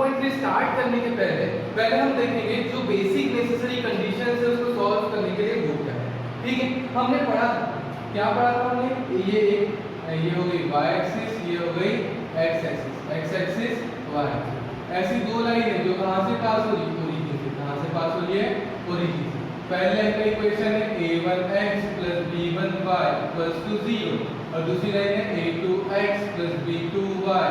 3.3 start करने के पहले हम देखेंगे जो बेसिक नेसेसरी कंडीशंस है उसको सॉल्व करने के लिए वो क्या है। ठीक है, हमने पढ़ा था, क्या पढ़ा था हमने, ये हो गई y एक्सिस, ये हो गई x axis, x axis y axis. ऐसी दो लाइन है जो कहां से पास हो रही है, ओरिजिन से। कहां से पास हो रही है, ओरिजिन से। पहले का इक्वेशन है a1x b1y 0 और दूसरी लाइन है a2x b2y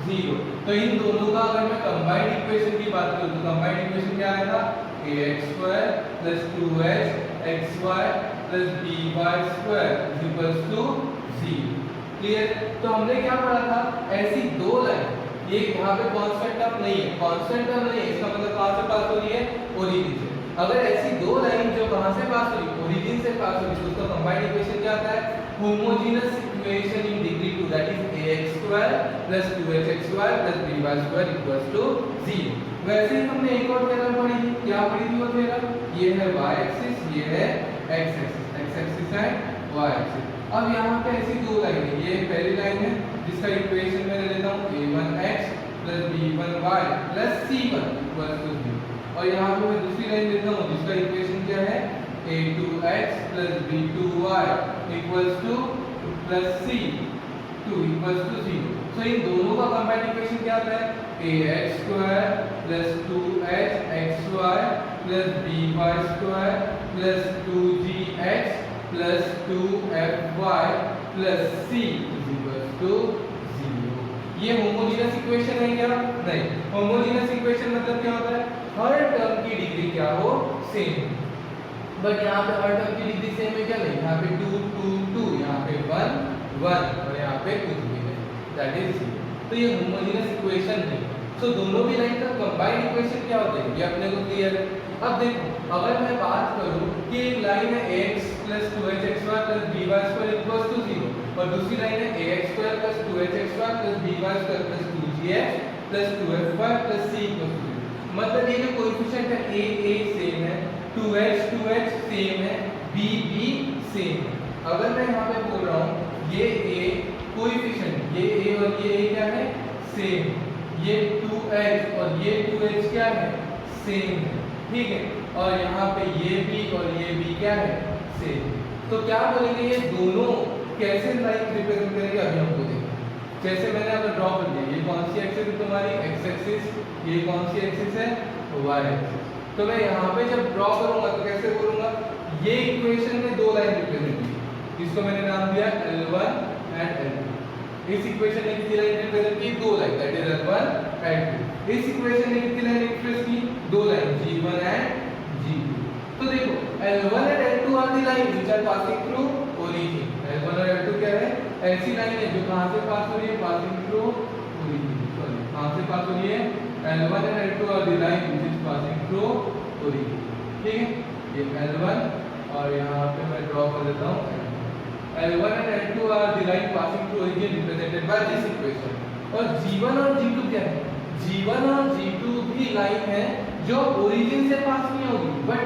0। तो इन दोनों का अगर मैं कंबाइंड इक्वेशन की बात करूं तो कंबाइंड इक्वेशन क्या आया था, ax2 2hxy by2 0। क्लियर। तो हमने क्या पढ़ा था, ऐसी दो लाइन, ये यहाँ पे कांस्टेंट टर्म नहीं है, कांस्टेंट टर्म नहीं है, इसका मतलब कहां से पास हो रही है, ओरिजिन से। अगर ऐसी दो लाइन जो कहां से पास हो रही है, ओरिजिन से पास हो रही है, तो उसका कंबाइंड इक्वेशन क्या आता है, homogeneous equation in degree 2, that is ax2 2hxy by2 0। वैसे ही हमने एक और थ्योरम पढ़ी थी, क्या पढ़ी थी वो थ्योरम, ये है y एक्सिस, ये है x एक्सिस, x एक्सिस है y एक्सिस। अब यहाँ पे ऐसी दो लाइन है, ये पहली लाइन है जिसका इक्वेशन मैं लेता हूँ a1x b1y c1 0। और यहाँ पे मैं दूसरी लाइन लेता हूँ जिसका इक्वेशन क्या है, a2x b2y c2 0। तो इन दोनों का कंबाइंड इक्वेशन क्या आता है, ax2 2hxy by2 2gx 2fy c 0। ये होमोजेनस इक्वेशन है क्या, नहीं। होमोजेनस इक्वेशन मतलब क्या होता है, हर टर्म की डिग्री क्या हो, सेम। बट यहाँ पे हर टर्म की डिग्री सेम है क्या, नहीं। यहाँ पे 2 2 2, यहाँ पे 1 1 और यहाँ पे कुछ भी नहीं, दैट इज 0। तो ये होमोजेनस इक्वेशन है। तो दोनों भी लाइन का कंबाइंड इक्वेशन क्या होता है, ये अपने को क्लियर है। अब देखो, अगर मैं बात करूं कि एक लाइन है ax 2hxy by2 0 और दूसरी लाइन है ax2 2hxy by2 2gx 2fy c 0, मतलब ये जो कोएफिशिएंट है a सेम है, 2h सेम है, b सेम है। अगर मैं यहाँ पे बोल रहा हूँ ये a कोएफिशिएंट, ये a और ये a क्या है, सेम, ये 2h और ये 2h क्या है, सेम है, ठीक है। और यहाँ पे ये b और ये b क्या है, सेम। तो क्या बोलेंगे, ये दोनों कैसे लाइन रिप्रेजेंट करेंगे, अभी हमको देखना। जैसे मैंने अगर ड्रॉ कर दिया, ये कौन सी एक्सिस है तुम्हारी, x एक्सिस, ये कौन सी एक्सिस है, y एक्सिस। तो मैं यहाँ पे जब ड्रॉ करूंगा तो कैसे बोलूंगा, ये इक्वेशन में दो लाइन रिप्रेजेंट की, इसको मैंने नाम दिया L1 एंड L2। इस इक्वेशन ने कितनी लाइन रिप्रेजेंट की, दो line, that is L1 and 2। इस इक्वेशन ने कितनी लाइन एक्सप्रेस की, दो लाइन, G1 एंड G2। तो देखो L1 and L2 are the line which are passing through origin. L1 और L2 क्या है, ऐसी लाइन है जो कहां से पास हो रही है, पासिंग थ्रू ओरिजिन। सॉरी, कहां से पास हो रही है, L1 and L2 are the line which is passing through origin, ठीक है। ये L1 और यहां पे मैं ड्रॉ कर देता हूं L1 and L2 are the line passing through origin represented by this equation। और G1 और G2 क्या है, G1 और G2 भी लाइन है जो ओरिजिन से पास नहीं होगी, बट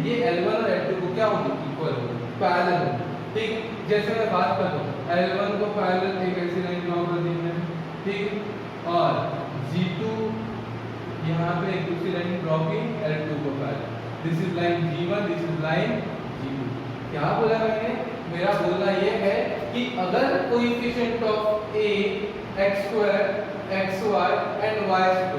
ये L1 और L2 को क्या होगी, इक्वल होगी, पैरेलल होगी, ठीक। जैसे मैं बात करता हूँ L1 को पैरेलल एक ऐसी लाइन ड्रॉ कर दी है, ठीक। और G2 यहाँ पे एक दूसरी लाइन ड्रॉ की L2 को parallel, this is line G1, this is line G2। क्या बोला मैंने, मेरा बोलना ये है कि अगर coefficient of a x2 xy and y2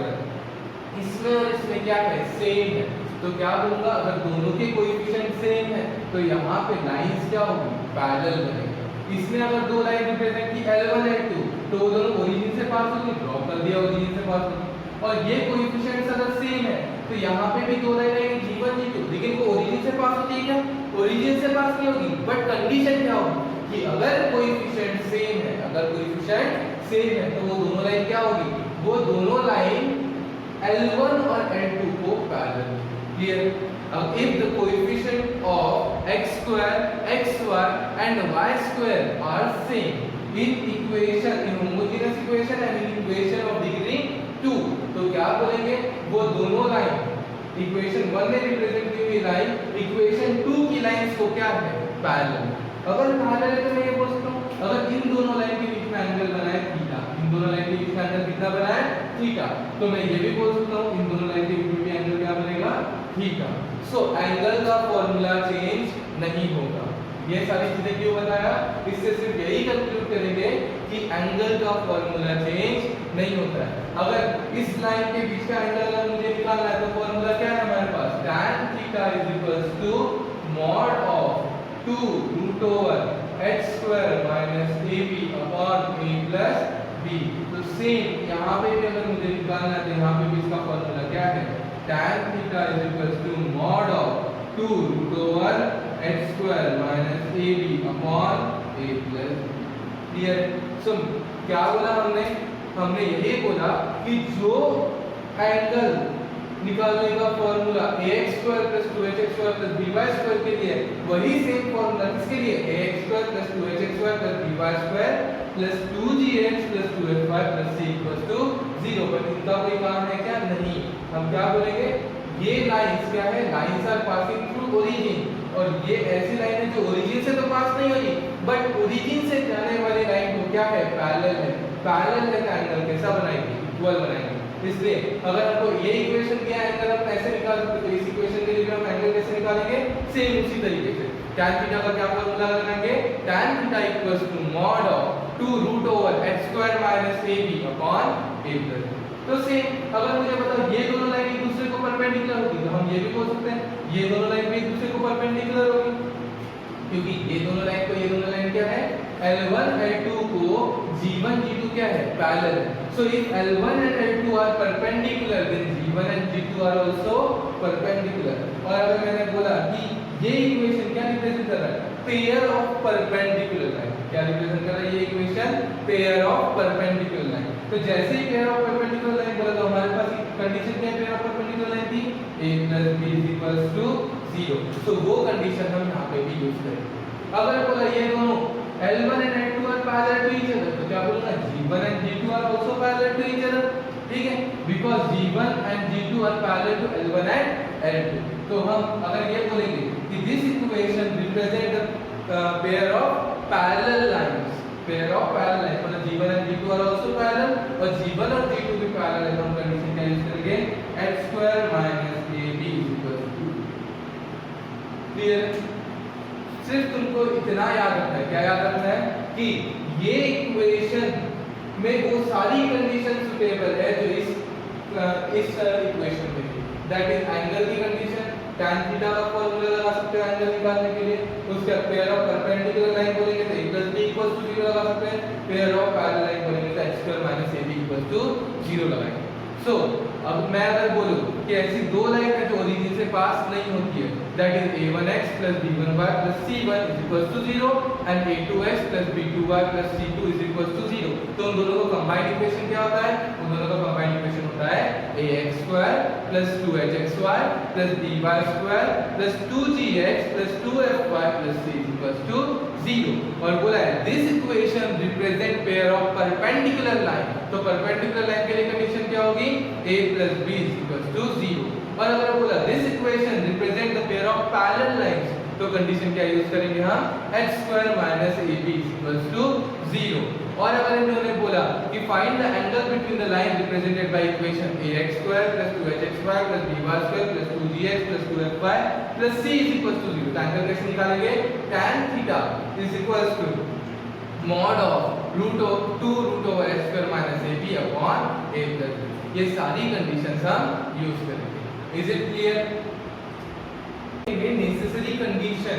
इसमें और इसमें क्या है, सेम है, तो क्या बोलूंगा, अगर दोनों के कोएफिशिएंट सेम है तो यहाँ पे लाइंस क्या होगी, पैरेलल बनेगी। इसमें अगर दो लाइन रिप्रेजेंट की L1 L2 तो वो दोनों ओरिजिन से पास होगी, ड्रॉ कर दिया, ओरिजिन से पास होगी। और ये कोएफिशिएंट्स अगर सेम है तो यहाँ पे भी दो लाइन आएगी G1 G2, लेकिन वो ओरिजिन से पास होती है क्या, ओरिजिन से पास नहीं होगी, बट कंडीशन क्या होगी कि अगर कोएफिशिएंट सेम है, अगर कोएफिशिएंट सेम है तो वो दोनों लाइन क्या होगी, वो दोनों लाइन L1 और L2 को पैरेलल। क्लियर। अब if the coefficient of x2 xy and y2 are same in equation, in homogeneous equation and in equation of degree 2, तो क्या बोलेंगे, वो दोनों लाइन इक्वेशन 1 में रिप्रेजेंट की हुई लाइन इक्वेशन 2 की लाइंस को क्या है, पैरेलल। अगर पैरेलल है तो मैं ये बोल सकता हूं, अगर इन दोनों लाइन के बीच में एंगल बना है थीटा, इन दोनों लाइन के बीच में एंगल कितना बना है, थीटा। तो मैं ये भी बोल सकता हूँ इन दोनों लाइन के बीच में भी एंगल क्या बनेगा, थीटा। सो एंगल का फॉर्मूला चेंज नहीं होगा। ये सारी चीजें क्यों बताया, इससे सिर्फ यही कंक्लूड करेंगे कि एंगल का फॉर्मूला चेंज नहीं होता है। अगर इस लाइन के बीच का एंगल अगर मुझे निकालना है तो फॉर्मूला क्या है हमारे पास, tan theta is equals to mod of 2 root over h square minus ab upon a plus b। तो सेम यहाँ पे भी अगर मुझे निकालना है तो यहाँ पे भी इसका फॉर्मूला क्या है, tan theta is equals to mod of 2 root over h square minus ab upon a plus. Clear. So क्या बोला हमने यही बोला कि जो एंगल निकालने का formula ax square plus 2hx square plus by square के लिए वही सेम फॉर्मूला किसके लिए, ax square plus 2hx square plus by square plus 2gx plus 2fy plus c equals to 0। पर इनका कोई काम है क्या, नहीं। हम क्या बोलेंगे, ये लाइंस क्या है, lines are passing through origin, और ये ऐसी लाइन है जो ओरिजिन से तो पास नहीं होगी बट ओरिजिन से जाने वाली लाइन को क्या है, पैरेलल है। पैरेलल है का एंगल कैसा बनाएंगे, इक्वल बनाएंगे। इसलिए अगर हमको ये इक्वेशन दिया है एंगल हम ऐसे निकाल सकते, तो इस इक्वेशन के लिए हम एंगल कैसे निकालेंगे, सेम उसी तरीके से। tan थीटा का क्या फॉर्मूला लगाएंगे, tan theta equals to mod of 2 root over h square minus ab upon a plus. तो सेम अगर मुझे बताओ ये दोनों लाइन एक दूसरे को परपेंडिकुलर होगी तो हम ये भी बोल सकते हैं ये दोनों लाइन भी एक दूसरे को परपेंडिकुलर होगी, क्योंकि ये दोनों लाइन क्या है, L1 L2 को G1 G2 क्या है, पैरेलल है। So if L1 and L2 are perpendicular then G1 and G2 are also perpendicular। और अगर मैंने बोला कि ये इक्वेशन क्या रिप्रेजेंट कर रहा है, पेयर ऑफ परपेंडिकुलर लाइन। क्या रिप्रेजेंट कर रहा है ये equation, pair of perpendicular line. तो जैसे ही पेयर ऑफ परपेंडिकुलर लाइन बोला तो हमारे पास कंडीशन क्या है, पेयर ऑफ परपेंडिकुलर लाइन थी a plus b is equals to 0। तो वो कंडीशन हम यहाँ पे भी यूज करेंगे। अगर बोला ये दोनों L1 and L2 are parallel to each other तो क्या बोलूंगा, G1 and G2 are also parallel to each other। ठीक है, because G1 and G2 are parallel to L1 and L2। तो हम अगर ये बोलेंगे कि this equation represent the pair of parallel lines, pair of parallel lines मतलब G1 and G2 are also parallel और G1 और G2 भी parallel है, तो हम कंडीशन क्या यूज करेंगे, h square minus ab is equal to। Clear. सिर्फ तुमको इतना याद रखना है, क्या याद रखना है कि ये इक्वेशन में वो सारी कंडीशन सुटेबल है जो इस इक्वेशन में थी। दैट इज एंगल की कंडीशन, tan थीटा का फॉर्मूला लगा सकते हैं एंगल निकालने के लिए, उसका पेयर ऑफ परपेंडिकुलर लाइन बोलेंगे तो a plus b equals to 0 लगा सकते हैं, पेयर ऑफ पैरेलल लाइन बोलेंगे तो h square minus ab equals to 0 लगाएंगे। सो अब मैं अगर बोलूं कि ऐसी दो लाइन है जो ओरिजिन से पास नहीं होती है, that is a1x plus b1y plus c1 is equals to 0 and a2x plus b2y plus c2 is equals to 0। तो उन दोनों का कंबाइंड इक्वेशन क्या होता है, उन दोनों का कंबाइंड इक्वेशन होता है ax square plus 2hxy plus by square plus 2gx plus 2fy plus c is equals to 0। और बोला है this equation represent pair of perpendicular line, तो परपेंडिकुलर लाइन के लिए कंडीशन क्या होगी, a plus b is equals to 0। और अगर बोला this equation represent the pair of parallel lines तो कंडीशन क्या यूज करेंगे हम, h square minus ab is equals to 0। और अगर इन्होंने बोला कि find the angle between the line represented by equation ax square plus 2hxy plus by square plus 2gx plus 2fy plus c is equals to 0। तो angle कैसे निकालेंगे, tan theta is equals to mod of root of 2 root over h square minus ab upon a plus b। ये सारी conditions हम use करेंगे। Is it clear. Necessary condition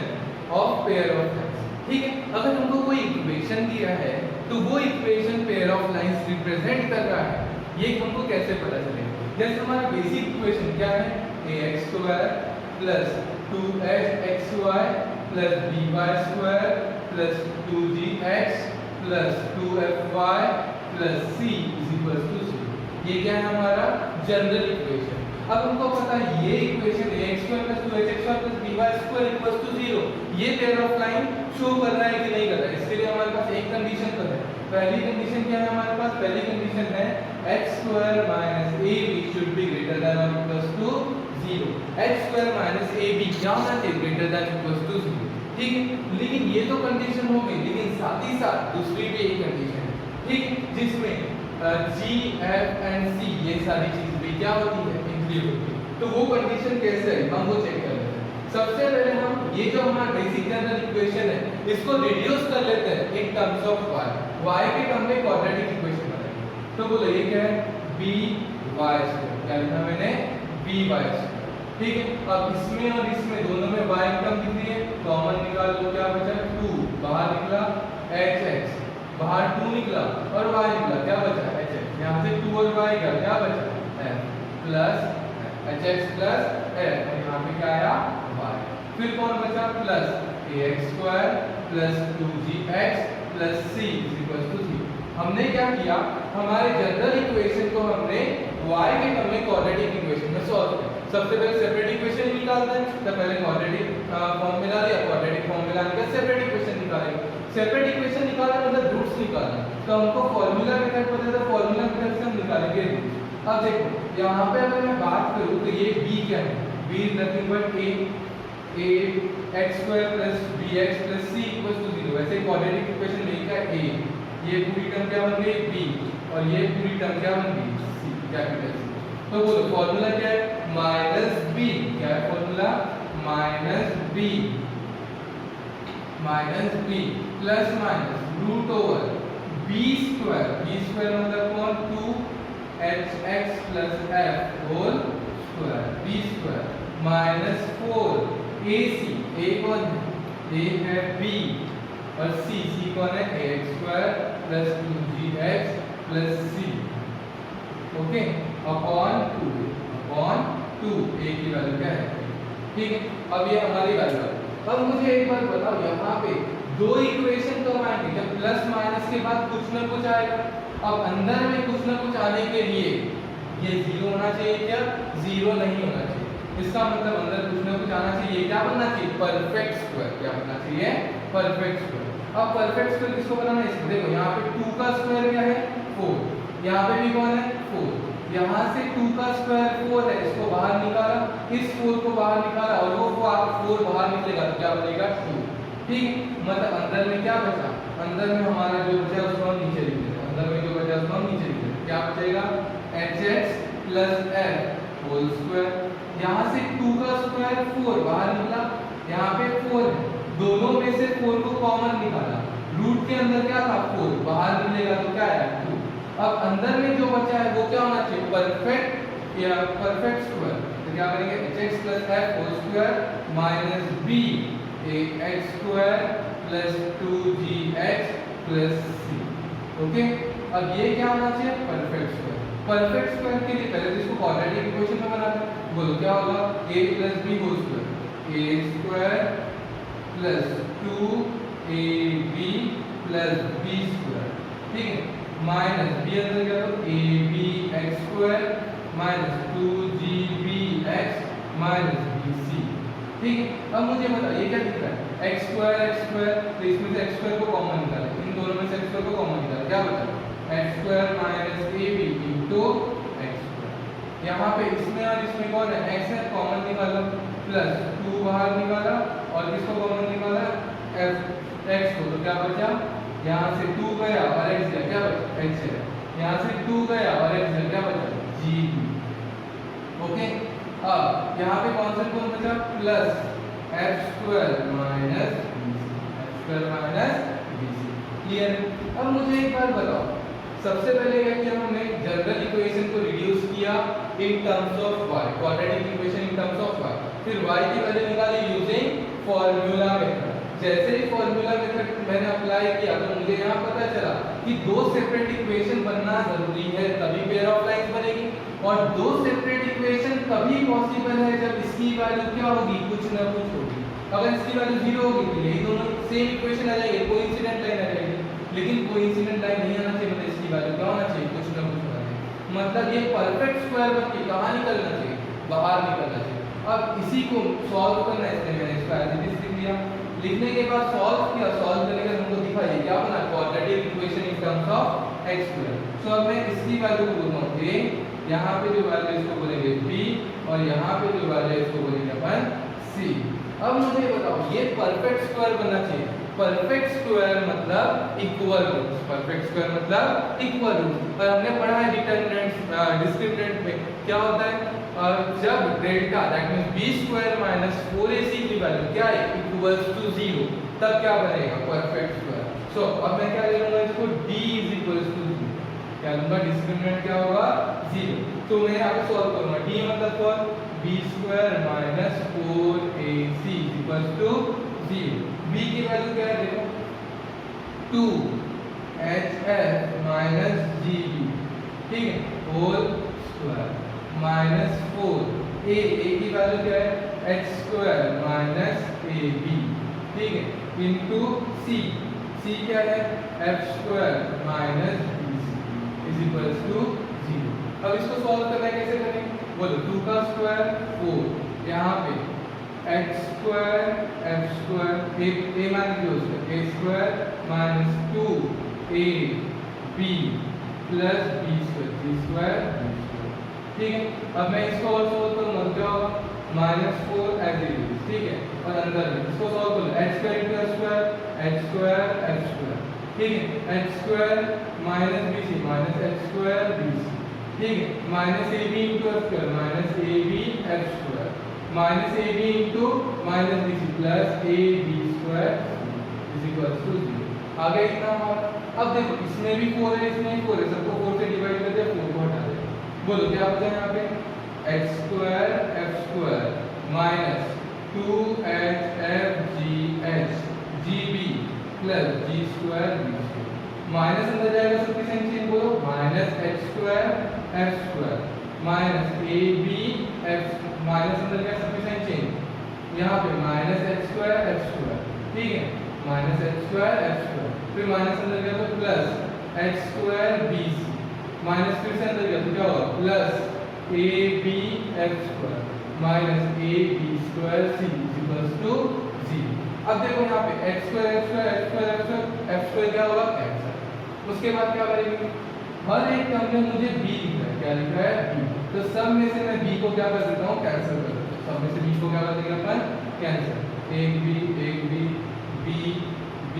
of pair of lines. ठीक है, अगर हमको कोई इक्वेशन दिया है तो वो equation pair of lines represent कर रहा है, ये हमको कैसे पता चलेगा। जैसे हमारा बेसिक इक्वेशन क्या है, ax square plus 2hxy plus by square plus 2gx plus 2fy plus c is equal to 0। ये क्या है हमारा जनरल इक्वेशन। अब हमको पता है ये equation ax square plus 2hxy plus by square equals to 0 ये पेयर ऑफ लाइन शो कर रहा है कि नहीं कर रहा है। इसके लिए हमारे पास एक कंडीशन तो है। पहली कंडीशन क्या है हमारे पास, पहली कंडीशन है h square minus ab should be greater than और equals to 0। h square minus ab क्या होना चाहिए, ग्रेटर देन इक्वल्स टू 0। ठीक है, लेकिन ये तो कंडीशन हो गई, लेकिन साथ ही साथ दूसरी भी एक कंडीशन है, ठीक, जिसमें जी एफ एंड सी ये सारी चीज भी क्या होती है, इंक्लूड होती है। तो वो कंडीशन कैसे है हम वो चेक कर लेते हैं। सबसे पहले हम ये जो हमारा बेसिक जनरल इक्वेशन है इसको रिड्यूस कर लेते हैं इन टर्म्स ऑफ y के टर्म में क्वाड्रेटिक इक्वेशन बनाएंगे। तो बोलो ये क्या है, बी वाई स्क्वायर, क्या लिखा मैंने, बी वाई स्क्वायर, ठीक है। अब इसमें और इसमें दोनों में y टर्म दिख रही है, कॉमन निकाल लो, क्या बचा 2, बाहर निकला hx, बाहर 2 निकला और y निकला, क्या बचा hx, यहाँ से 2 और y गया, क्या बचा f plus hx plus f, और यहाँ पे क्या आया y, फिर कौन बचा plus ax square plus 2gx plus c is equal to 0। हमने क्या किया, हमारे जनरल इक्वेशन को हमने y के टर्म में क्वाड्रेटिक इक्वेशन में सॉल्व किया। सबसे पहले सेपरेट इक्वेशन निकालते हैं, तो पहले क्वाड्रेटिक फॉर्मूला लिया, क्वाड्रेटिक फॉर्मूला निकाल सेपरेट इक्वेशन निकालेंगे। सेपरेट इक्वेशन निकालना मतलब रूट्स निकालना, तो हमको फार्मूला मेथड पता है, तो फार्मूला मेथड से हम निकालेंगे रूट्स। अब देखो यहाँ पे अगर मैं बात करूँ तो ये b क्या है, b is nothing but a x square plus bx plus c equals to 0। वैसे क्वाड्रेटिक इक्वेशन में क्या a, ये पूरी टर्म क्या बन गई b और ये पूरी टर्म क्या बन गई c, कैपिटल C। तो बोलो फार्मूला क्या है, माइनस b, क्या है formula, minus b plus minus root over b square मतलब कौन 2hx plus f whole square, b square minus 4ac, a कौन है, a है b और c कौन है ax square plus 2gx plus c, okay, upon 2 a की value क्या है, ठीक है। अब ये हमारी वैल्यू है। अब मुझे एक बात बताओ, यहाँ पे दो इक्वेशन तो आएंगे, जब प्लस माइनस के बाद कुछ ना कुछ आएगा। अब अंदर में कुछ ना कुछ आने के लिए ये 0 होना चाहिए, क्या 0 नहीं होना चाहिए। इसका मतलब अंदर कुछ ना कुछ आना चाहिए, क्या बनना चाहिए, परफेक्ट स्क्वायर, क्या बनना चाहिए, परफेक्ट स्क्वायर। अब परफेक्ट स्क्वायर किसको बनाना है, इसको देखो यहाँ पे 2 का स्क्वायर क्या है 4, यहाँ पे भी कौन है 4, यहाँ से 2 का स्क्वायर 4 है, इसको बाहर निकाला, इस 4 को बाहर निकाला और वो 4 बाहर निकलेगा तो क्या बनेगा 2, ठीक। मतलब अंदर में क्या बचा, अंदर में हमारा जो बचा उसको हम नीचे लिख देते हैं, अंदर में जो बचा उसको हम नीचे लिख देते हैं, क्या बचेगा hx plus f whole square. यहाँ से 2 का स्क्वायर 4 बाहर निकला, यहाँ पे 4 है, दोनों में से 4 को कॉमन निकाला, रूट के अंदर क्या था 4, बाहर निकलेगा तो क्या आया 2। अब अंदर में जो बचा है वो क्या होना चाहिए, परफेक्ट या परफेक्ट स्क्वायर, तो क्या करेंगे hx plus f whole square minus b ax square plus 2gx plus c, okay. अब ये क्या होना चाहिए, परफेक्ट स्क्वायर। परफेक्ट स्क्वायर के लिए पहले तो इसको क्वाड्रेटिक इक्वेशन में बनाते हैं, बोलो क्या होगा, a plus b whole square, a square plus 2ab plus b square, ठीक है, माइनस b अंदर क्या तो abx square minus 2gbx minus bc, ठीक है। अब मुझे बताओ ये क्या दिख रहा है, x स्क्वायर, तो इसमें से x स्क्वायर को कॉमन निकालें, इन दोनों में से x स्क्वायर को कॉमन निकालें, क्या बचा x square minus ab into x square. यहाँ पे इसमें और इसमें कौन है, x है, कॉमन निकाला, प्लस 2 बाहर निकाला और किसको कॉमन निकाला x को, तो क्या बचा, यहाँ से 2 गया और x गया, क्या बचा x है, यहाँ से 2 गया और x गया, क्या बचा g, ओके। अब यहाँ पे कौन सा कौन बचा, plus f square minus bc, clear. अब मुझे एक बात बताओ, सबसे पहले क्या किया हमने, जनरल इक्वेशन को रिड्यूस किया इन terms of y, quadratic equation in terms of y, फिर y की वैल्यू निकाली यूजिंग फार्मूला मेथड। जैसे ही फार्मूला मेथड मैंने अप्लाई किया तो मुझे यहाँ पता चला कि दो सेपरेट इक्वेशन बनना जरूरी है, तभी पेयर ऑफ लाइंस बनेगी, और दो सेपरेट इक्वेशन तभी पॉसिबल है जब इसकी वैल्यू क्या होगी, कुछ ना कुछ होगी। अगर इसकी वैल्यू 0 होगी तो यही दोनों सेम इक्वेशन आ जाएगी, कोइंसिडेंट लाइन आ जाएगी, लेकिन कोइंसिडेंट लाइन नहीं आना चाहिए, मतलब इसकी वैल्यू क्या होना चाहिए, कुछ ना कुछ होना चाहिए। मतलब ये परफेक्ट स्क्वायर बन के कहाँ निकलना चाहिए, बाहर निकलना चाहिए। अब इसी को सॉल्व करना है, इसलिए मैंने इसका एज इट इज लिख दिया। लिखने के बाद सॉल्व किया, सॉल्व करने के बाद हमको दिखाइए क्या बना, quadratic equation in terms of x square. So अब मैं इसकी वैल्यू को बोलता हूँ a, यहाँ पे जो वैल्यू इसको बोलेंगे b, और यहाँ पे जो वैल्यू इसको बोलेंगे अपन c। अब मुझे बताओ ये परफेक्ट स्क्वायर बनना चाहिए, परफेक्ट स्क्वायर मतलब इक्वल रूट्स, परफेक्ट स्क्वायर मतलब इक्वल रूट्स। और हमने पढ़ा है डिटरमिनेंट डिस्क्रिमिनेंट में क्या होता है, जब delta that means b square minus 4ac की वैल्यू क्या है इक्वल्स टू 0, तब क्या बनेगा परफेक्ट स्क्वायर। सो अब मैं क्या ले लूंगा इसको d इज इक्वल्स टू 0, क्या लूंगा डिस्क्रिमिनेंट क्या होगा 0। तो मैं यहां पे सॉल्व करूंगा, d मतलब क्या b square minus 4ac equals to 0। b की वैल्यू क्या है देखो 2hf माइनस gb, ठीक है, होल स्क्वायर माइनस 4 a की वैल्यू क्या है h स्क्वायर माइनस ab, ठीक है, इनटू c क्या है f square minus bc is equals to 0। अब इसको सॉल्व करना है, कैसे करेंगे बोलो, 2 का स्क्वायर 4, यहाँ पे x square f square a मान लीजिए उसका a square minus 2ab plus b square, ठीक है। अब मैं इसको और सॉल्व करूंगा तो क्या होगा -4 एज इट इज, ठीक है, और अंदर में इसको सॉल्व करो h square into f square f square, ठीक है, h square minus bc minus h square bc, ठीक है, minus ab into f square minus ab f square minus ab into minus bc plus ab square is equal to 0। आ गया इतना हमारा। अब देखो इसमें भी 4 है इसमें भी 4 है, सबको 4 से डिवाइड कर दिया, 4 को हटा दिया, बोलो क्या बचा यहाँ पे h square f square minus 2hf gh gb plus g square b square, minus अंदर जाएगा सबके साइन चेंज, बोलो minus h square f square minus ab f, minus अंदर क्या सबके साइन चेंज, यहाँ पे minus h square f square, ठीक है, minus h square f square, फिर माइनस अंदर गया तो plus h square bc, minus फिर से अंदर गया तो क्या होगा plus ab f square minus ab square c equals to 0। अब देखो यहाँ पे x square f square f square f square f square क्या होगा कैंसिल। उसके बाद क्या करेंगे, हर एक टर्म में मुझे b लिखना है, क्या लिखा है b, तो सब में से मैं b को क्या कर देता हूँ कैंसिल कर देता हूँ, सब में से b को क्या कर देंगे अपन कैंसिल, एक b b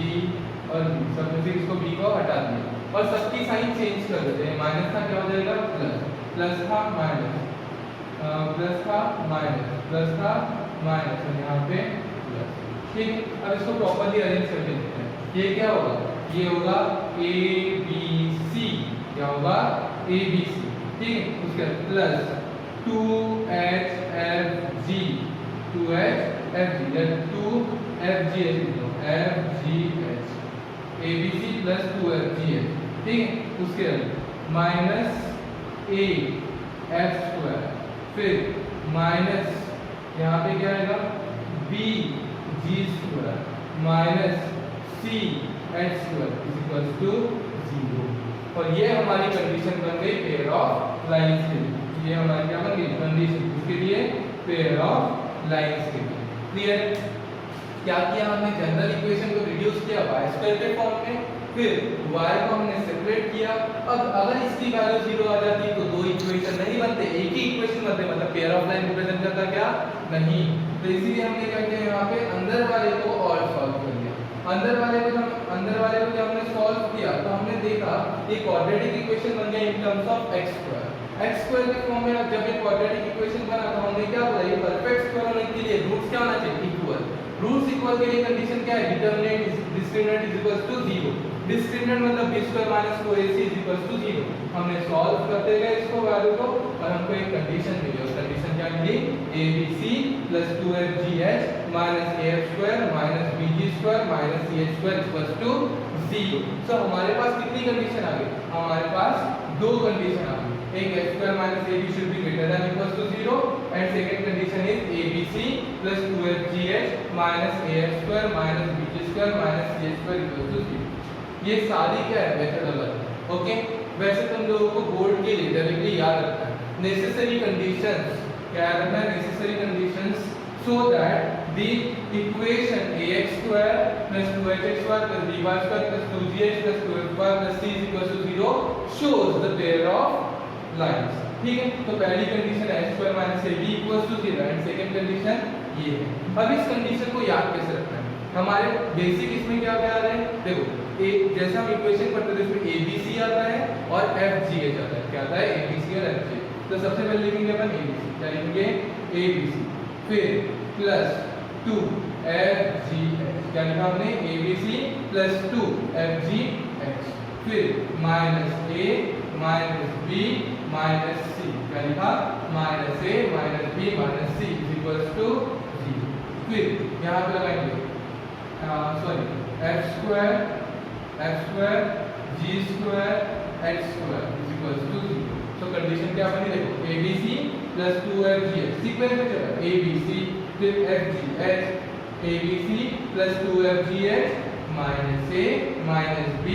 और b, सब में से इसको b को हटा दिया और सबकी साइन चेंज कर देते हैं, माइनस था क्या हो जाएगा प्लस, प्लस था माइनस, प्लस था माइनस, प्लस था माइनस और यहाँ पे प्लस, ठीक है। अब इसको प्रॉपर्ली अरेंज करके देखते हैं, ये क्या होगा, ये होगा a b c, क्या होगा a b c, ठीक है, उसके बाद plus 2h f g 2h f g या 2f g h f g h abc plus 2f g h, ठीक है, उसके बाद माइनस a f स्क्वायर, फिर माइनस यहाँ पे क्या आएगा b g square minus c h square is equal to 0। और ये हमारी कंडीशन बन गई पेयर ऑफ लाइंस के लिए, ये हमारी क्या बन गई कंडीशन, इसके लिए पेयर ऑफ लाइंस के लिए। क्लियर, क्या किया हमने जनरल इक्वेशन को रिड्यूस किया y स्क्वायर के फॉर्म में, फिर y को हमने सेपरेट किया। अब अगर इसकी वैल्यू 0 आ जाती तो दो इक्वेशन नहीं बनते, एक ही इक्वेशन बनते, मतलब पेयर ऑफ लाइन रिप्रेजेंट करता क्या नहीं, तो इसीलिए हमने क्या किया यहाँ पे अंदर वाले को और सॉल्व कर लिया। अंदर वाले को जब हमने सॉल्व किया तो हमने देखा एक क्वाड्रेटिक इक्वेशन बन गया इन टर्म्स ऑफ x स्क्वायर के फॉर्म में। जब एक क्वाड्रेटिक इक्वेशन बना तो हमने क्या बोला, ये परफेक्ट स्क्वायर होने के लिए रूट्स क्या होना चाहिए इक्वल, रूट्स इक्वल के लिए कंडीशन क्या है determinant discriminant is equals to 0, discriminant मतलब b square minus 4ac is equals to 0। हमने सॉल्व करते गए इसको वैल्यू को और हमको एक कंडीशन मिली, और कंडीशन क्या मिली abc plus 2fgh minus af square minus bg square minus ch square equals to 0। So हमारे पास कितनी कंडीशन आ गई, हमारे पास दो कंडीशन आ गई, एक f square minus ab should be greater than equals to 0 and second condition is abc plus 2fgh minus af square minus bg square minus ch square equals to 0। ये सारी क्या है मेथडोलॉजी, ओके। वैसे तुम लोगों को बोर्ड के लिए डायरेक्टली याद रखना है नेसेसरी कंडीशंस, क्या रखना है necessary conditions, so that the equation ax square plus 2hx square plus by square plus 2gh plus 2f square plus c is equal to 0 shows the pair of lines, ठीक है। तो पहली condition है x square minus ab equals to 0 and second condition ये है। अब इस condition को याद कैसे रखना है, हमारे बेसिक इसमें क्या क्या आ रहे हैं, देखो एक जैसा हम इक्वेशन पढ़ते थे इसमें ABC आता है और FGH आता है। क्या आता है? ABC और FGH। तो सबसे पहले लिखेंगे अपन ABC, क्या लिखेंगे? ABC, फिर प्लस 2FGH, क्या लिखा हमने? ABC प्लस 2FGH, फिर minus A minus B minus C, क्या लिखा? Minus A minus B minus C equals to 0। फिर यहाँ पे लगाएंगे sorry f square g square h square equals to 0। तो कंडीशन क्या बनी? देखो ABC प्लस 2FGH सीक्वेंस में चला, ABC फिर FGH, ABC plus 2FGH minus A minus B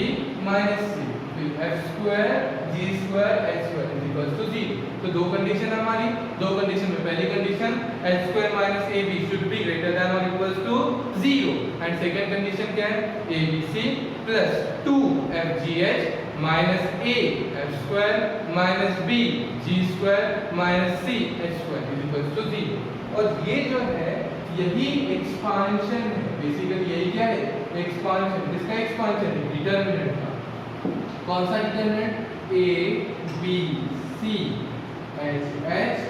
minus C, फिर f square g square h square equals to 0। तो दो कंडीशन हमारी, दो कंडीशन में पहली condition h square minus AB should be greater than और equals to 0 and second condition क्या है? ABC plus 2FGH minus A f square minus B g square minus C h square equals to 0। और ये जो है यही expansion है, basically यही क्या है? एक्सपांशन। किसका एक्सपांशन? डिटरमिनेंट का। कौन सा determinant? A B C H H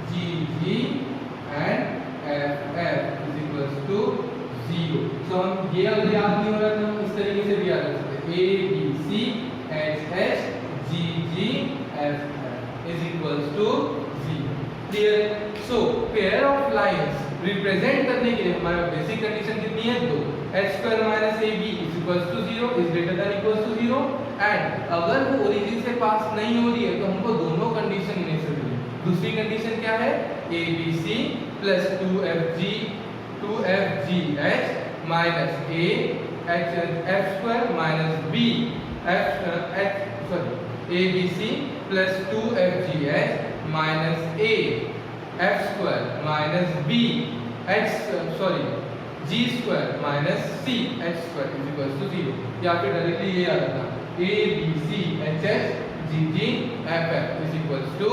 G G and F F is equals to 0। सो हम ये अगर याद नहीं हो रहा तो हम इस तरीके से भी याद रख सकते हैं, A B C H H G G F F is equals to 0। Clear? So pair of lines represent करने के लिए हमारा बेसिक कंडीशन कितनी है? 2। h square minus AB is equals to 0 is greater than equals to 0 and अगर वो origin से पास नहीं हो रही है तो हमको दोनों कंडीशन में से मिले। दूसरी कंडीशन क्या है? ABC plus 2FGH minus A f square minus B ABC plus 2FGH minus A f square minus B g square minus C h square is equals to 0। या फिर डायरेक्टली ये याद रखना, A B C H H G G F F is equals to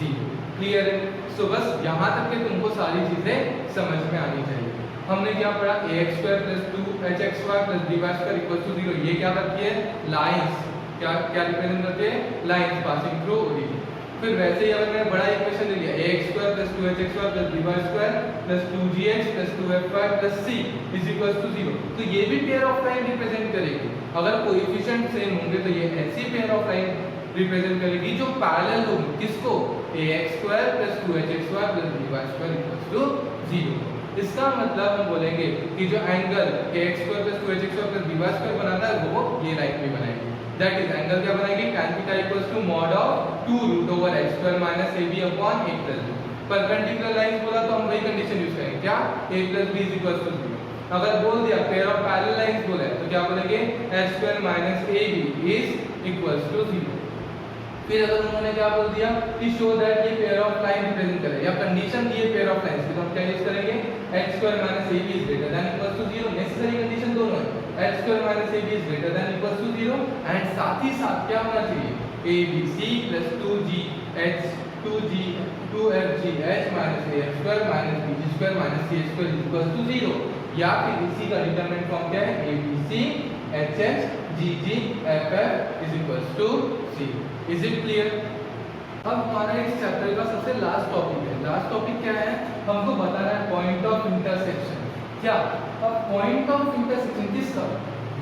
0। Clear है? So बस यहाँ तक के तुमको सारी चीजें समझ में आनी चाहिए। हमने क्या पढ़ा? ax square plus 2hx plus dy square equals to 0। ये क्या करती है? लाइंस। क्या क्या रिप्रेजेंट करते हैं? Lines passing through origin. फिर वैसे ही अगर मैंने बड़ा इक्वेशन ले लिया ax square plus 2hx plus dy square plus 2gh plus 2fy plus c is equals to 0, तो ये भी पेयर ऑफ लाइन रिप्रेजेंट करेगी। अगर कोएफिशिएंट सेम होंगे तो ये ऐसी पेयर ऑफ लाइन रिप्रेजेंट करेगी जो पैरेलल होंगे। किसको? ax square plus 2hx square plus dy square equals to 0। इसका मतलब हम बोलेंगे कि जो angle ax square plus 2hx square plus dy square बनाता है वो ये लाइन भी बनाएगी। दैट इज एंगल क्या बनाएगी? tan theta equals to mod of 2 root over x square minus ab upon a plus b। Perpendicular lines बोला तो हम वही कंडीशन यूज करेंगे, क्या? a plus b is equals to 0। अगर बोल दिया पेयर ऑफ पैरेलल लाइंस बोला है तो क्या बोलेंगे? h square minus ab is equals to 0। फिर अगर उन्होंने क्या बोल दिया कि शो दैट ये पेयर ऑफ लाइन रिप्रेजेंट करे या कंडीशन दी है पेयर ऑफ लाइंस की, तो हम क्या यूज करेंगे? h square minus ab is greater than equals to 0। Necessary condition दोनों है, h square minus ab is greater than equals to 0 and साथ ही साथ क्या होना चाहिए? abc plus 2fgh minus af square minus bg square minus c square equals to 0। या फिर इसी का डिटरमिनेंट फॉर्म क्या है? abc hh gg ff is equals to 0। Is it clear? अब हमारा इस चैप्टर का सबसे लास्ट टॉपिक है। लास्ट टॉपिक क्या है? हमको बताना है पॉइंट ऑफ इंटरसेक्शन। क्या? अब पॉइंट ऑफ इंटरसेक्शन किसका?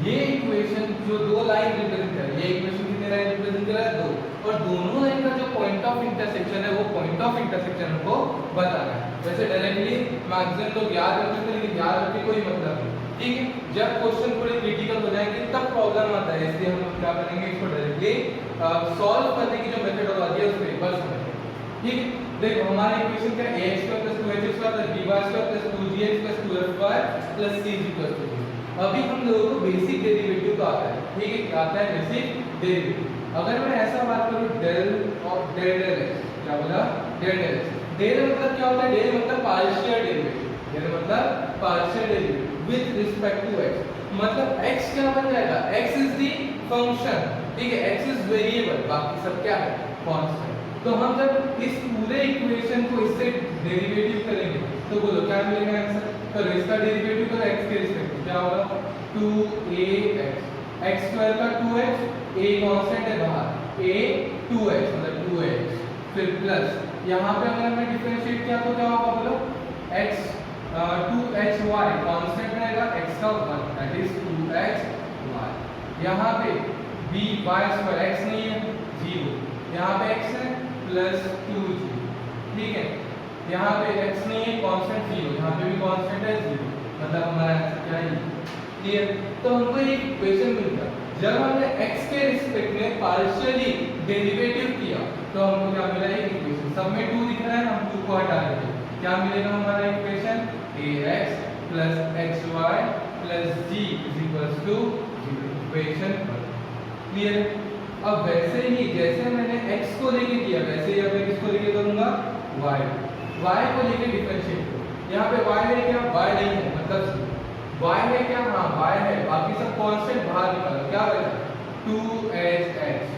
ये इक्वेशन जो दो लाइन रिप्रेजेंट कर रही है, ये इक्वेशन कितने लाइन रिप्रेजेंट कर रहा है? 2। और दोनों लाइन का जो पॉइंट ऑफ इंटरसेक्शन है वो पॉइंट ऑफ इंटरसेक्शन हमको बताना है। वैसे डायरेक्टली मैक्सिमम लोग याद रख सकते हैं लेकिन याद रखने कोई मतलब नहीं, ठीक है? जब क्वेश्चन थोड़े क्रिटिकल हो जाएंगे तब प्रॉब्लम आता है, इसलिए हम क्या करेंगे? इसको डायरेक्टली सॉल्व करने की जो मेथडोलॉजी है उसको एक बार समझें। ठीक है? देखो हमारा इक्वेशन क्या है? ax square plus 2hx square plus dy square plus 2gh plus 2fy plus c equal to 0। अभी हम लोगों को बेसिक डेरिवेटिव का आता है, ठीक है? क्या आता है? Basic derivative. अगर मैं ऐसा बात करूं del of del del x, क्या बोला? Del del x। डेल मतलब क्या होता है? डेल मतलब पार्शियल डेरिवेटिव, डेल मतलब partial derivative with respect to x। मतलब x क्या बन जाएगा? x इज द फंक्शन, ठीक है? x इज वेरिएबल, बाकी सब क्या है? कांस्टेंट। तो हम जब इस पूरे इक्वेशन को इससे डेरिवेटिव करेंगे तो बोलो क्या मिलेगा आंसर? तो इसका डेरिवेटिव करो x के रिस्पेक्ट में, क्या होगा 2ax, x स्क्वायर का 2x, a कांस्टेंट है बाहर, a 2x मतलब 2x, फिर प्लस यहाँ पे अगर हमने डिफरेंशिएट किया तो क्या होगा बोलो, x 2hy कांस्टेंट रहेगा, x का 1 दैट इज 2hy, यहाँ पे b y स्क्वायर x नहीं है 0, यहाँ पे x है प्लस 2g, ठीक है, यहाँ पे x नहीं है कांस्टेंट 0, यहाँ पे भी कांस्टेंट है 0, मतलब हमारा आंसर क्या है, क्लियर। तो हमको एक इक्वेशन मिल गया, जब हमने x के रिस्पेक्ट में पार्शियली डेरिवेटिव किया तो हमको क्या मिला, एक इक्वेशन, सब में 2 दिख रहा है, हम 2 को हटा देंगे, क्या मिलेगा हमारा equation, ax plus xy plus g is equals to 0, equation 1, clear. अब वैसे ही जैसे मैंने x को लेके किया वैसे ही अब मैं किसको लेके करूंगा, y को लेके डिफरेंशिएट करो, यहाँ पे y है क्या, y नहीं है मतलब y है क्या, हाँ y है, बाकी सब कांस्टेंट बाहर निकालो, क्या बचा 2hx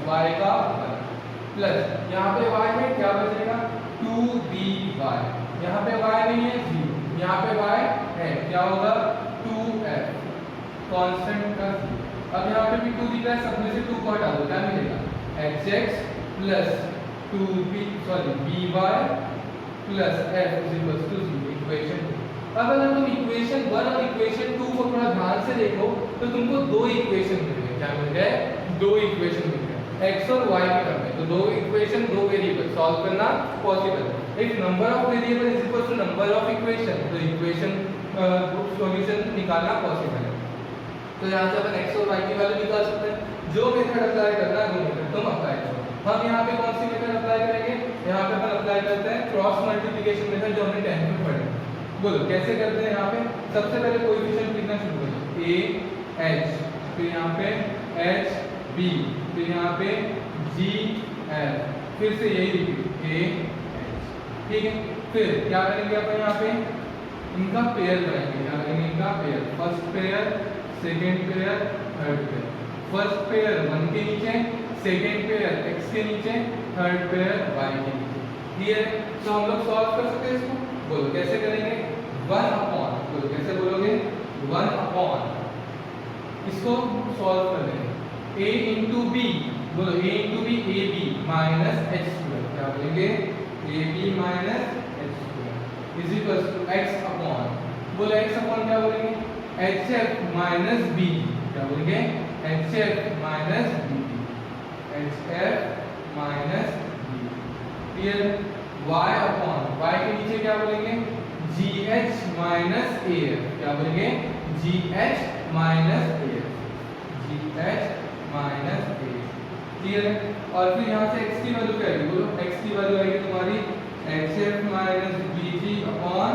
y का 1 प्लस यहाँ पे y है क्या बचेगा 2by, यहाँ पे y नहीं है 0, यहाँ पे y है क्या होगा 2f कांस्टेंट का 0, अब यहाँ पे भी 2 दिख रहा है, सब में से 2 को हटा दो, क्या मिलेगा hx plus 2by plus f is equal to 0, equation 2। अब अगर तुम इक्वेशन 1 और इक्वेशन 2 को थोड़ा ध्यान से देखो तो तुमको दो इक्वेशन मिल गए, क्या मिल गए, दो इक्वेशन मिल गए x और y के टर्म में, तो दो इक्वेशन दो वेरिएबल सॉल्व करना पॉसिबल है। If number of variable is equal to number of equation, तो इक्वेशन सॉल्यूशन निकालना पॉसिबल है। तो यहाँ से अपन x और y की वैल्यू निकाल सकते हैं, जो मेथड अप्लाई करना है वो मेथड तुम अप्लाई करो। हम यहाँ पे कौन सी मेथड अप्लाई करेंगे, यहाँ पे अपन अप्लाई करते हैं क्रॉस मल्टीप्लिकेशन मेथड, जो हमने 10th में पढ़ी। बोलो कैसे करते हैं, यहाँ पे सबसे पहले कोएफिशिएंट लिखना शुरू करें, a h, फिर यहाँ पे h b, फिर यहाँ पे g l, फिर से यही रिपीट a h, ठीक है। फिर क्या करेंगे अपन यहाँ पे इनका पेयर बनाएंगे, क्या करेंगे इनका pair, first pair second pair third pair, first pair 1 के नीचे, सेकंड पेयर x के नीचे, थर्ड पेयर y के नीचे, क्लियर है। तो हम लोग सॉल्व कर सकते हैं इसको, बोलो कैसे करेंगे, 1 अपॉन, बोलो कैसे बोलोगे 1 अपॉन, इसको सॉल्व कर देंगे a इंटू बी, बोलो a into B A B minus H square, क्या बोलेंगे A B minus H square is equal to x upon, बोलो x अपॉन क्या बोलेंगे एच एफ माइनस बी, क्या बोलेंगे H F minus B, H F minus B, clear. y upon, y के नीचे क्या बोलेंगे G H minus A F, क्या बोलेंगे G H minus A F, G H minus A F, clear है। और फिर यहाँ से x की वैल्यू क्या आएगी, बोलो x की वैल्यू आएगी तुम्हारी H F minus B G upon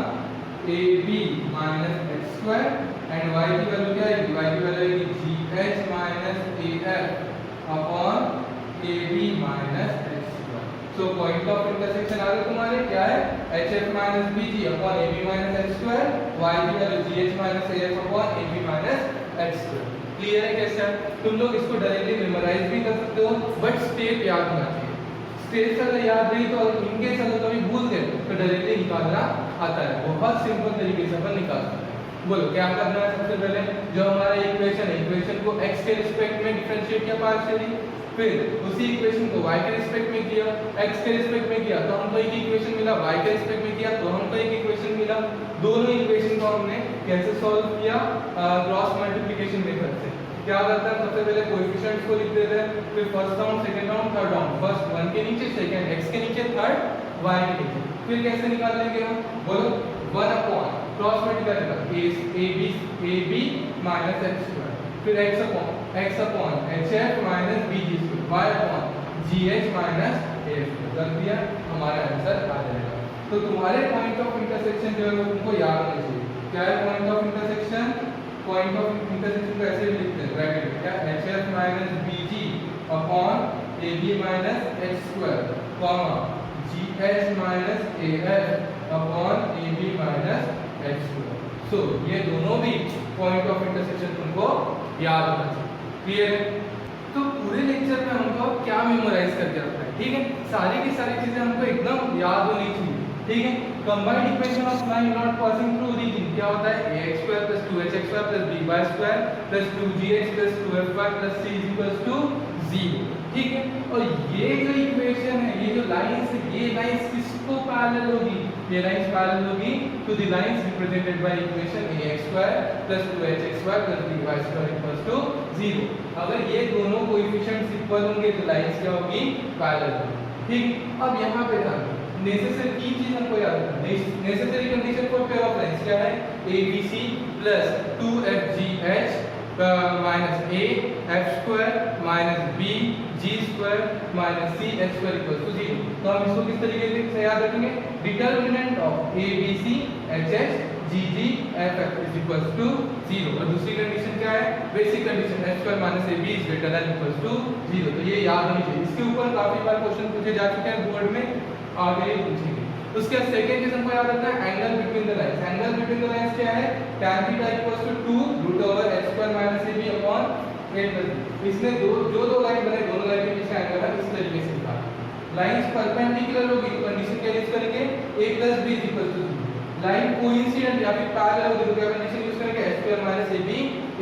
A B minus H square, and y की वैल्यू क्या आएगी, y की वैल्यू आएगी G H minus A F upon A B minus H square. So point of intersection आ गया तुम्हारे क्या है, H F minus B G upon A B minus H square, y की value G H minus A F upon A B minus H square, clear है। कैसे तुम लोग इसको डायरेक्टली मेमोराइज भी कर सकते हो, बट स्टेप याद होना चाहिए, स्टेप अगर याद नहीं तो इनकेस अगर कभी भूल गए तो डायरेक्टली निकालना आता है, बहुत सिंपल तरीके से अपन निकाल सकते हैं। बोलो क्या करना है, सबसे पहले जो हमारा इक्वेशन है, इक्वेशन को x के रिस्पेक्ट में डिफरेंशिएट किया पार्शियली, फिर उसी इक्वेशन को y के रिस्पेक्ट में किया, x के रिस्पेक्ट में किया तो हमको एक इक्वेशन मिला, y के रिस्पेक्ट में किया तो हमको एक इक्वेशन मिला। दोनों इक्वेशन को हमने कैसे सॉल्व किया, क्रॉस मल्टीप्लिकेशन मेथड से। क्या करता है, सबसे पहले कोएफिशिएंट्स को लिख देते हैं, फिर first term second term third term, first 1 के नीचे, सेकंड x के नीचे, थर्ड y के नीचे। फिर कैसे निकाल लेंगे हम, बोलो 1 अपॉन क्रॉस मल्टीप्लाई करना a b minus h square, फिर x upon hf minus bg square, y upon gh minus af कर दिया, हमारा आंसर आ जाएगा। तो तुम्हारे पॉइंट ऑफ इंटरसेक्शन जो है वो तुमको याद होना चाहिए। क्या है point of intersection, point of intersection को ऐसे भी लिखते हैं ब्रैकेट में, क्या hf minus bg upon ab minus h square, comma gh minus af upon ab minus h square. So ये दोनों भी पॉइंट ऑफ इंटरसेक्शन तुमको याद होना चाहिए, क्लियर है। तो पूरे लेक्चर में हमको क्या मेमोराइज करके रखना है, ठीक है, सारी की सारी चीजें हमको एकदम याद होनी चाहिए। ठीक है। Combined equation of line not passing through origin क्या होता है, ax square plus 2hx square plus by square plus 2gx plus 2fy plus c is equals to 0। ठीक है, और ये जो इक्वेशन है, ये जो लाइंस है, ये लाइंस किसको पैरेलल होगी, ये लाइंस पैरेलल होगी to the lines represented by equation ax square plus 2hx square plus by square equals to 0। अगर ये दोनों कोएफिशिएंट्स इक्वल होंगे तो लाइंस क्या होगी, पैरेलल होगी। ठीक, अब यहाँ पे ध्यान दो, नेसेसरी तीन चीज हमको याद रखना है। Necessary condition for pair of lines क्या है, abc plus 2fgh minus a f square minus b g square minus c h square equal to 0। तो हम इसको किस तरीके से याद रखेंगे, determinant of abc hh gg ff is equal to 0। और दूसरी कंडीशन क्या है, basic condition h square minus ab is greater than equal to 0। तो ये याद होनी चाहिए। इसके ऊपर काफी बार क्वेश्चन पूछे जा चुके हैं बोर्ड में, आगे ही पूछेंगे। उसके बाद सेकंड चीज हमको याद रखना है, angle between the lines. Angle between the lines क्या है, tan theta equals to 2 root over h square minus ab upon 8 plus b। इसने दो लाइन बने, दोनों लाइन के बीच का एंगल है, इस तरीके से निकालना। लाइंस परपेंडिकुलर होगी तो कंडीशन क्या यूज करेंगे, a plus b is equal to 0। Line coincident या फिर पैरेलल होगी तो क्या कंडीशन यूज करेंगे, h square minus ab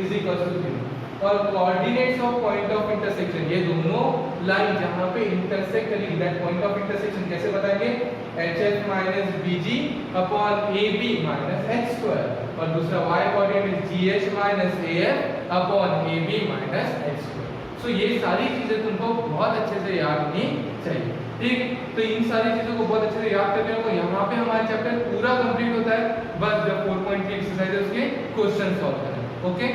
is equal to 0। और coordinates of point of intersection, ये दोनों लाइन जहां पे इंटरसेक्ट करेगी, दैट पॉइंट ऑफ इंटरसेक्शन कैसे बताएंगे, hf minus bg upon ab minus h square. और दूसरा y coordinate gh minus af upon ab minus h square. So ये सारी चीजें तुमको बहुत अच्छे से याद होनी चाहिए। ठीक, तो इन सारी चीजों को बहुत अच्छे से याद करके रखो। यहाँ पे हमारा चैप्टर पूरा कंप्लीट होता है, बस जब 4.3 एक्सरसाइज उसके क्वेश्चन सॉल्व करें। ओके।